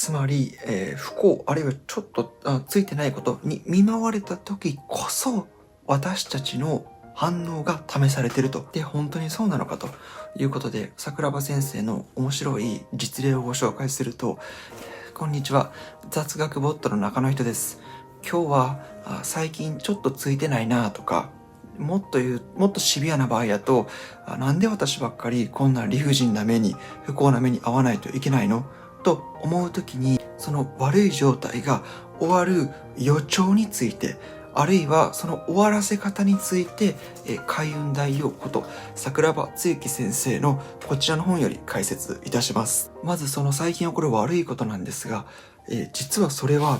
つまり、不幸、あるいはちょっとついてないことに見舞われた時こそ、私たちの反応が試されていると。で、本当にそうなのかということで、桜庭先生の面白い実例をご紹介すると、こんにちは。雑学ボットの中の人です。今日は最近ちょっとついてないなとか、もっとシビアな場合だと、なんで私ばっかりこんな理不尽な目に、不幸な目に遭わないといけないのと思うときに、その悪い状態が終わる予兆について、あるいはその終わらせ方について、開運大王こと桜庭つゆき先生のこちらの本より解説いたします。まずその最近起こる悪いことなんですが、実はそれは、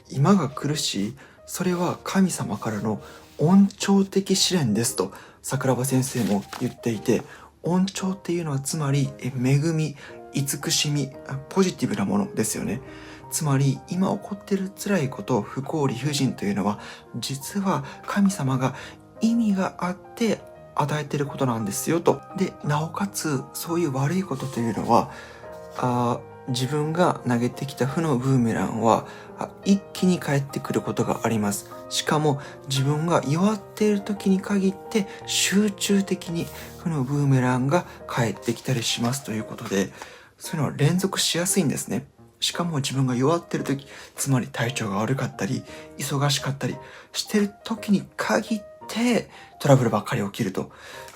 今が苦しい、それは神様からの恩寵的試練ですと桜庭先生も言っていて、恩寵っていうのはつまり恵み、慈しみ、ポジティブなものですよね。つまり今起こっている辛いこと、不幸理不尽というのは実は神様が意味があって与えていることなんですよと。で、なおかつそういう悪いことというのは自分が投げてきた負のブーメランは一気に返ってくることがあります。しかも自分が弱っている時に限って集中的に負のブーメランが返ってきたりしますということで、そういうのは連続しやすいんですね。しかも自分が弱っている時、つまり体調が悪かったり、忙しかったりしてる時に限ってトラブルばっかり起きると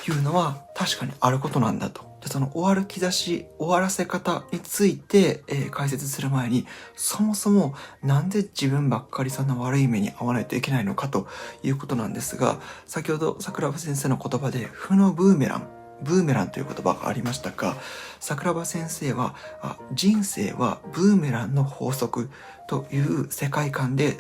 いうのは確かにあることなんだと。で、その終わる兆し、終わらせ方について、解説する前に、そもそもなんで自分ばっかりそんな悪い目に遭わないといけないのかということなんですが、先ほど桜庭先生の言葉で負のブーメランという言葉がありましたが、桜庭先生は人生はブーメランの法則という世界観で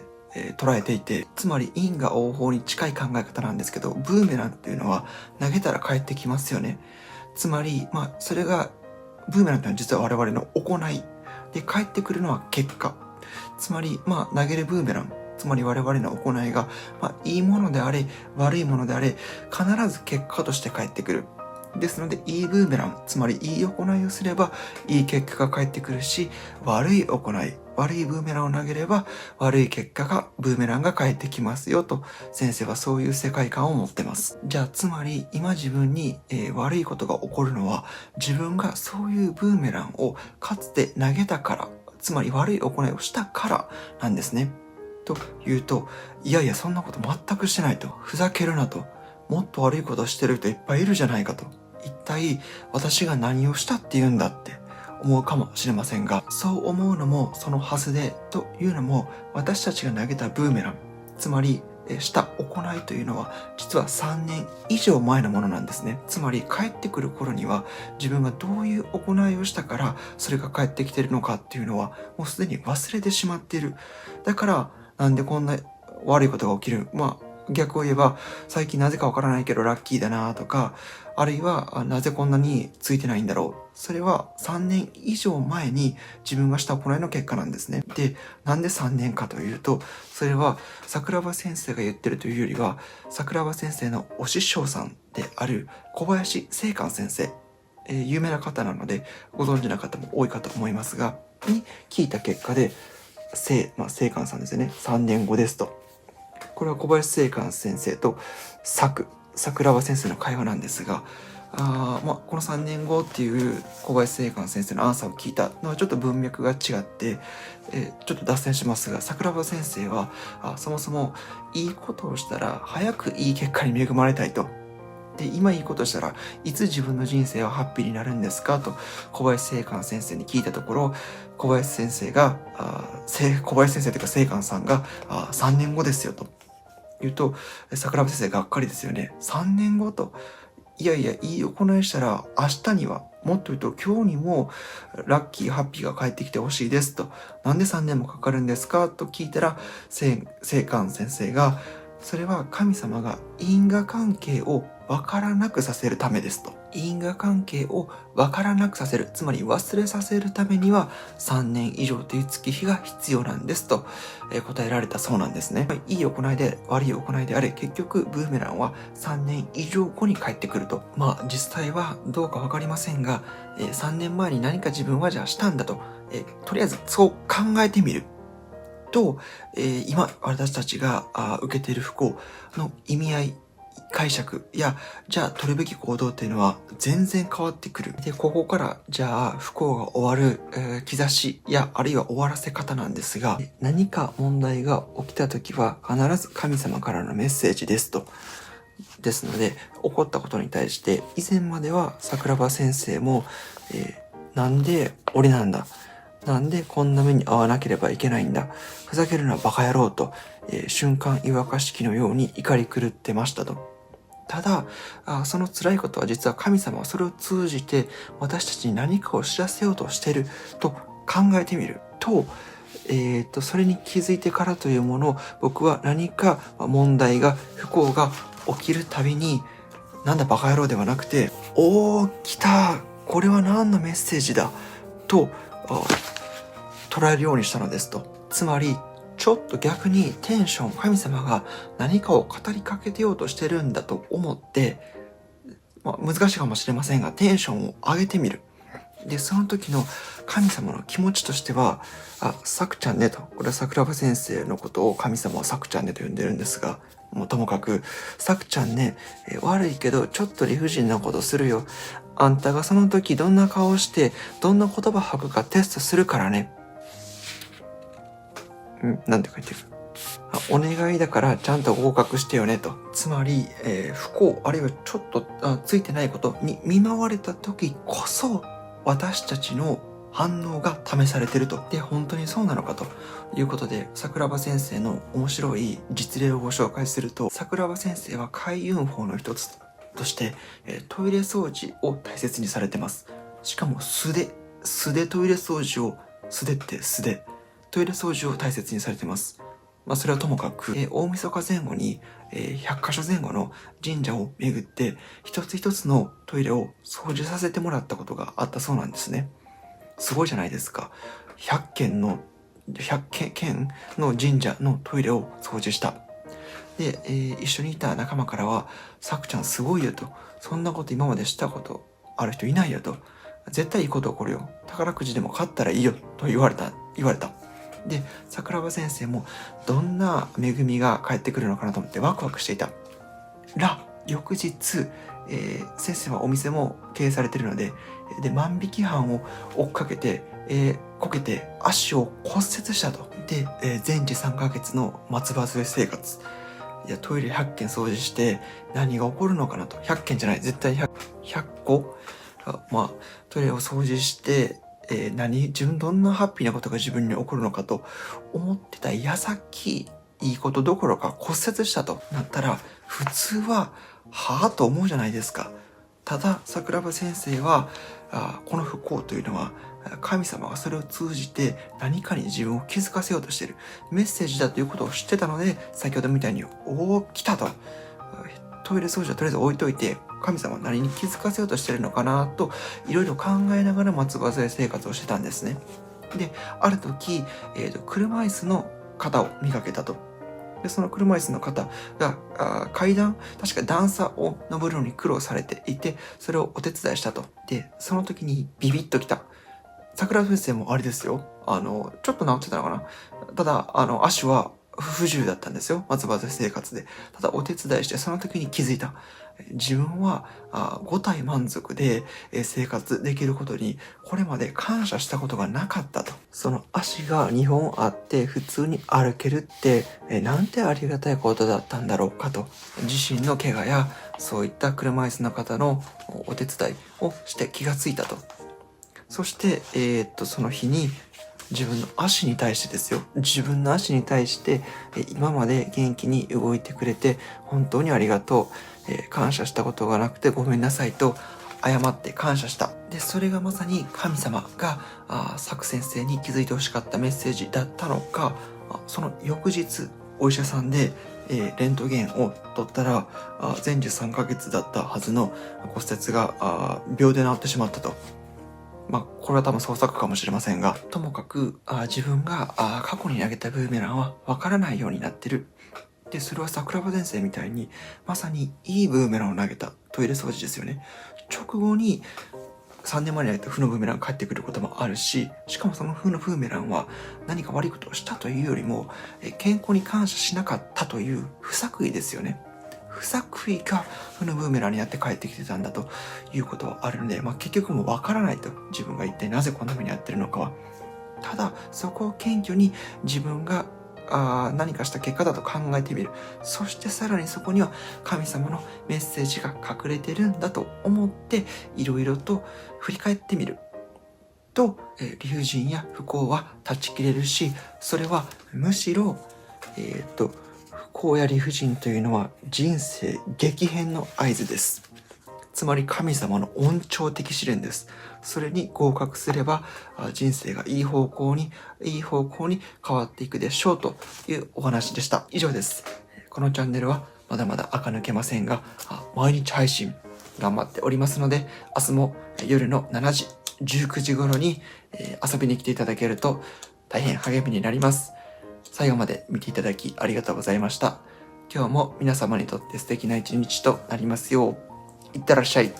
捉えていて、つまり因果応報に近い考え方なんですけど、ブーメランっていうのは投げたら返ってきますよね。つまり、それがブーメランというのは実は我々の行いで、返ってくるのは結果。つまり、投げるブーメラン、つまり我々の行いが、いいものであれ悪いものであれ必ず結果として返ってくる。ですので、いいブーメラン、つまりいい行いをすればいい結果が返ってくるし、悪い行い、悪いブーメランを投げれば悪い結果が、ブーメランが返ってきますよと、先生はそういう世界観を持ってます。じゃあつまり今自分に、悪いことが起こるのは、自分がそういうブーメランをかつて投げたから、つまり悪い行いをしたからなんですね。と言うと、いやいやそんなこと全くしてないと、ふざけるなと、もっと悪いことしてる人いっぱいいるじゃないかと、一体私が何をしたって言うんだって思うかもしれませんが、そう思うのもそのはずで、というのも私たちが投げたブーメラン、つまりした行いというのは実は3年以上前のものなんですね。つまり帰ってくる頃には自分がどういう行いをしたからそれが帰ってきてるのかっていうのはもうすでに忘れてしまっている。だからなんでこんな悪いことが起きる、逆を言えば最近なぜかわからないけどラッキーだなとか、あるいはなぜこんなについてないんだろう、それは3年以上前に自分がした行いの結果なんですね。で、なんで3年かというと、それは桜庭先生が言ってるというよりは、桜庭先生のお師匠さんである小林正観先生、有名な方なのでご存知な方も多いかと思いますが、に聞いた結果で、正観さんですよね、3年後ですと。これは小林正観先生と桜庭先生の会話なんですが、この3年後っていう小林正観先生のアンサーを聞いたのはちょっと文脈が違って、ちょっと脱線しますが、桜庭先生はそもそもいいことをしたら早くいい結果に恵まれたいと。で、今いいことしたらいつ自分の人生はハッピーになるんですかと小林正観先生に聞いたところ、小林先生というか正観さんが3年後ですよと言うと、桜庭先生がっかりですよね。3年後と。いやいや、いい行いしたら明日には、もっと言うと今日にもラッキーハッピーが返ってきてほしいですと。なんで3年もかかるんですかと聞いたら、正観先生が、それは神様が因果関係をわからなくさせるためですと。因果関係をわからなくさせる、つまり忘れさせるためには3年以上という月日が必要なんですと答えられたそうなんですね。いい行いで悪い行いであれ、結局ブーメランは3年以上後に帰ってくると。実際はどうかわかりませんが、3年前に何か自分はじゃあしたんだととりあえずそう考えてみると、今私たちが受けている不幸の意味合い、解釈や、じゃあ取るべき行動っていうのは全然変わってくる。で、ここからじゃあ不幸が終わる、兆しや、あるいは終わらせ方なんですが、何か問題が起きた時は必ず神様からのメッセージですと。ですので、起こったことに対して、以前までは桜庭先生も、なんで俺なんだ、なんでこんな目に遭わなければいけないんだ、ふざけるなバカ野郎と、瞬間湯沸かし器のように怒り狂ってましたと。ただ、その辛いことは実は神様はそれを通じて私たちに何かを知らせようとしていると考えてみると、それに気づいてからというものを僕は何か問題が、不幸が起きるたびに、なんだバカ野郎ではなくて、来た、これは何のメッセージだと捉えるようにしたのですと。つまり、ちょっと逆にテンション、神様が何かを語りかけてようとしてるんだと思って、難しいかもしれませんが、テンションを上げてみる。で、その時の神様の気持ちとしては、さくちゃんねと。これは桜庭先生のことを神様はさくちゃんねと呼んでるんですが、もうともかく、さくちゃんね、悪いけどちょっと理不尽なことするよ。あんたがその時どんな顔して、どんな言葉吐くかテストするからね。なんて書いてる。お願いだからちゃんと合格してよねと。つまり、不幸あるいはちょっとついてないことに見舞われた時こそ私たちの反応が試されてると。で、本当にそうなのかということで、桜庭先生の面白い実例をご紹介すると、桜庭先生は開運法の一つとして、トイレ掃除を大切にされてます。しかも素手トイレ掃除を、トイレ掃除を大切にされてます。それはともかく、大晦日前後に、100カ所前後の神社を巡って、一つ一つのトイレを掃除させてもらったことがあったそうなんですね。すごいじゃないですか。100軒の神社のトイレを掃除した。で、一緒にいた仲間からは、さくちゃんすごいよと。そんなこと今までしたことある人いないよと。絶対いいこと起こるよ。宝くじでも買ったらいいよと言われた。で、桜庭先生もどんな恵みが返ってくるのかなと思ってワクワクしていた。翌日、先生はお店も経営されているので、万引き犯を追っかけて、こけて足を骨折したと。で、全治3ヶ月の松葉杖生活。いや、トイレ100件掃除して何が起こるのかなと。100件じゃない、絶対100個。トイレを掃除して、自分どんなハッピーなことが自分に起こるのかと思ってた矢先、いいことどころか骨折したとなったら、普通は、はぁと思うじゃないですか。ただ、桜庭先生は、この不幸というのは、神様がそれを通じて何かに自分を気づかせようとしているメッセージだということを知ってたので、先ほどみたいに、来たと。トイレ掃除はとりあえず置いといて、神様は何に気づかせようとしているのかなと、いろいろ考えながら松葉杖生活をしてたんですね。で、ある時、車椅子の方を見かけたと。で、その車椅子の方が、確か段差を登るのに苦労されていて、それをお手伝いしたと。で、その時にビビッときた。桜先生もあれですよ。ちょっと治ってたのかな。ただ、足は不自由だったんですよ。松葉杖生活で。ただ、お手伝いして、その時に気づいた。自分は五体満足で生活できることにこれまで感謝したことがなかったと。その足が2本あって普通に歩けるってなんてありがたいことだったんだろうかと。自身の怪我やそういった車椅子の方のお手伝いをして気がついたと。そしてその日に自分の足に対して今まで元気に動いてくれて本当にありがとう、感謝したことがなくてごめんなさいと謝って感謝した。で、それがまさに神様が作先生に気づいてほしかったメッセージだったのか、その翌日お医者さんでレントゲンを取ったら全治3ヶ月だったはずの骨折が秒で治ってしまったと。これは多分創作かもしれませんが、ともかく自分が過去に投げたブーメランはわからないようになってる。で、それは桜庭先生みたいにまさにいいブーメランを投げたトイレ掃除ですよね。直後に3年前にやった負のブーメランが返ってくることもあるし、しかもその負のブーメランは何か悪いことをしたというよりも、健康に感謝しなかったという不作為ですよね。不作為が負のブーメランになって帰ってきてたんだということはあるので、結局もうわからないと。自分が一体なぜこんな風にやってるのかは。ただ、そこを謙虚に自分が何かした結果だと考えてみる。そしてさらにそこには神様のメッセージが隠れてるんだと思っていろいろと振り返ってみると、理不尽や不幸は断ち切れるし、それはむしろ、不幸や理不尽というのは人生激変の合図です。つまり神様の恩寵的試練です。それに合格すれば人生がいい方向に変わっていくでしょうというお話でした。以上です。このチャンネルはまだまだ垢抜けませんが、毎日配信頑張っておりますので、明日も夜の7時、19時頃に遊びに来ていただけると大変励みになります。最後まで見ていただきありがとうございました。今日も皆様にとって素敵な一日となりますよう。いってらっしゃい。